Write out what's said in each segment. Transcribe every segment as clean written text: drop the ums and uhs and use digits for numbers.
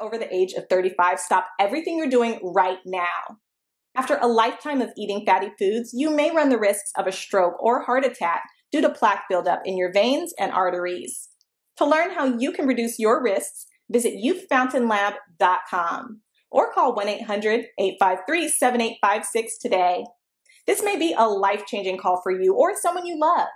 over the age of 35, stop everything you're doing right now. After a lifetime of eating fatty foods, you may run the risks of a stroke or heart attack due to plaque buildup in your veins and arteries. To learn how you can reduce your risks, visit youthfountainlab.com or call 1-800-853-7856 today. This may be a life-changing call for you or someone you love.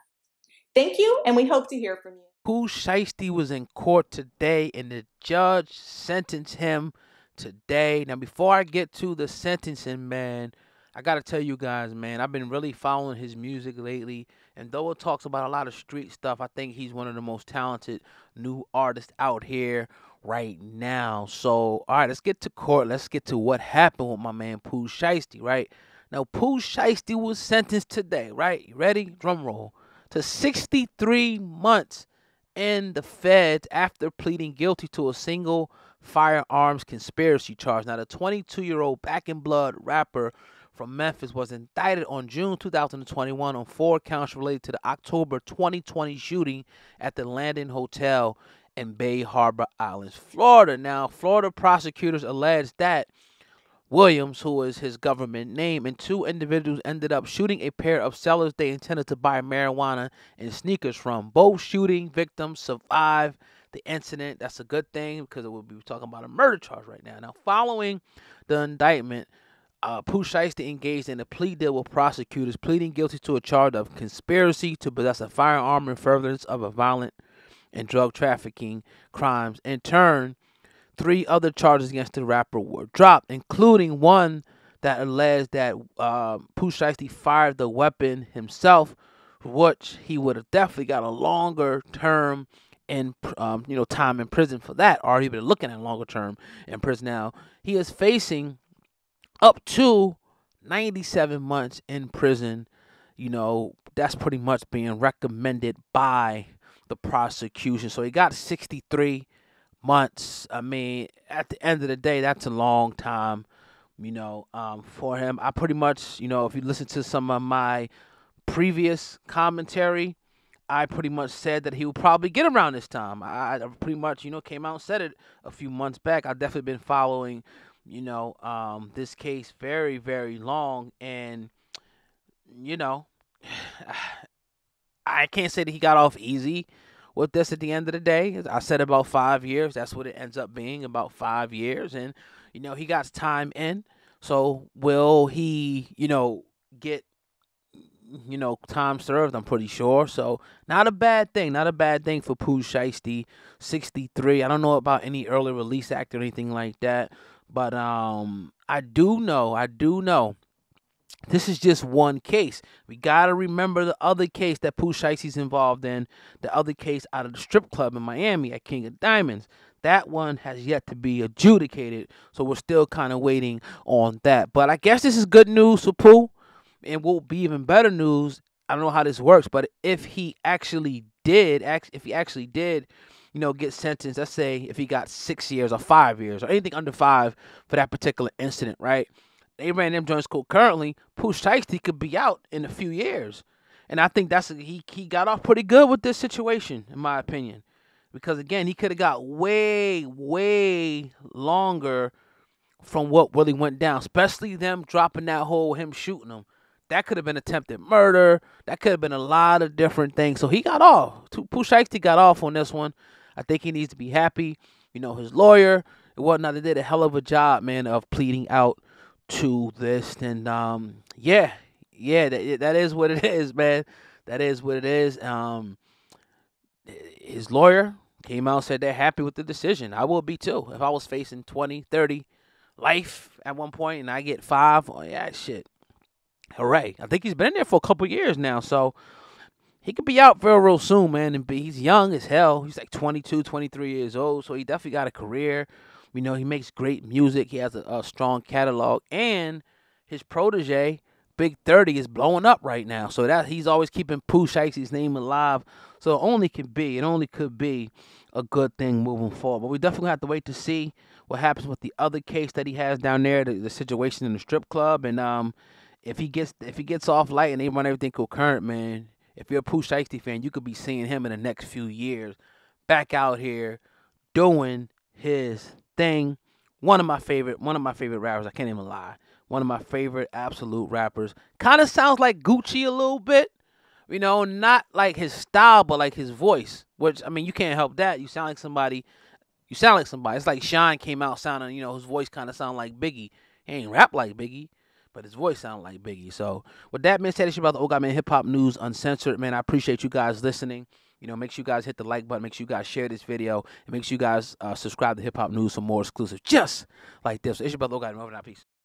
Thank you, and we hope to hear from you. Pooh Shiesty was in court today, and the judge sentenced him today. Now, before I get to the sentencing, man, I got to tell you guys, man, I've been really following his music lately, and though it talks about a lot of street stuff, I think he's one of the most talented new artists out here right now. So, all right, let's get to court. Let's get to what happened with my man Pooh Shiesty, right? Now, Pooh Shiesty was sentenced today, right? You ready? Drum roll. To 63 months in the feds after pleading guilty to a single firearms conspiracy charge. Now, the 22-year-old Back in Blood rapper from Memphis was indicted on June 2021 on 4 counts related to the October 2020 shooting at the Landon Hotel in Bay Harbor Islands, Florida. Now, Florida prosecutors alleged that Williams, who is his government name, and 2 individuals ended up shooting a pair of sellers they intended to buy marijuana and sneakers from. Both shooting victims survived the incident. That's a good thing because we'll be talking about a murder charge right now. Now, following the indictment, Pooh Shiesty engaged in a plea deal with prosecutors, pleading guilty to a charge of conspiracy to possess a firearm in furtherance of a violent and drug trafficking crimes. In turn, 3 other charges against the rapper were dropped, including one that alleged that Pooh Shiesty fired the weapon himself, which he would have definitely got a longer term in time in prison for that, or he'd been looking at a longer term in prison. Now, he is facing up to 97 months in prison. That's pretty much being recommended by the prosecution. So he got 63 months. I mean, at the end of the day, that's a long time, for him. I pretty much, if you listen to some of my previous commentary, I pretty much said that he would probably get around this time. I pretty much, came out and said it a few months back. I've definitely been following, this case very, very long. And, I can't say that he got off easy with this at the end of the day. I said about 5 years. That's what it ends up being, about 5 years. And, he got time in. So will he, get, time served? I'm pretty sure. So not a bad thing. Not a bad thing for Pooh Shiesty, 63. I don't know about any early release act or anything like that. But I do know this is just one case. We got to remember the other case that Pooh Shiesty's involved in, the other case out of the strip club in Miami at King of Diamonds. That one has yet to be adjudicated, so we're still kind of waiting on that. But I guess this is good news for Pooh, and will be even better news. I don't know how this works, but if he actually did, get sentenced, let's say if he got 6 years or 5 years or anything under 5 for that particular incident, right? They ran them joints concurrently. Pooh Shiesty could be out in a few years. And I think he got off pretty good with this situation, in my opinion. Because, again, he could have got way, way longer from what really went down. Especially them dropping that whole him shooting him. That could have been attempted murder. That could have been a lot of different things. So he got off. Pooh Shiesty got off on this one. I think he needs to be happy. His lawyer and whatnot, they did a hell of a job, man, of pleading out to this. And that is what it is, man. That is what it is. His lawyer came out and said they're happy with the decision. I will be too. If I was facing 20, 30 life at one point and I get 5, oh yeah, shit, hooray. I think he's been in there for a couple years now, so he could be out real soon, man. And he's young as hell. He's like 22, 23 years old, so he definitely got a career. He makes great music. He has a strong catalog. And his protege, Big 30, is blowing up right now. So that he's always keeping Pooh Shiesty's name alive. So it only could be a good thing moving forward. But we definitely have to wait to see what happens with the other case that he has down there, the situation in the strip club. And if he gets off light and they run everything concurrent, man, if you're a Pooh Shiesty fan, you could be seeing him in the next few years back out here doing his thing. One of my favorite rappers. I can't even lie. One of my favorite absolute rappers. Kind of sounds like Gucci a little bit. Not like his style, but like his voice. Which, I mean, you can't help that. You sound like somebody. It's like Sean came out sounding, his voice kind of sound like Biggie. He ain't rap like Biggie, but his voice sound like Biggie. So with that being said, it's about the Old Guy Man Hip Hop News Uncensored. Man, I appreciate you guys listening. Make sure you guys hit the like button. Make sure you guys share this video. And make sure you guys subscribe to Hip Hop News for more exclusives just like this. So it's your brother Old Guy Man. Over now. Peace.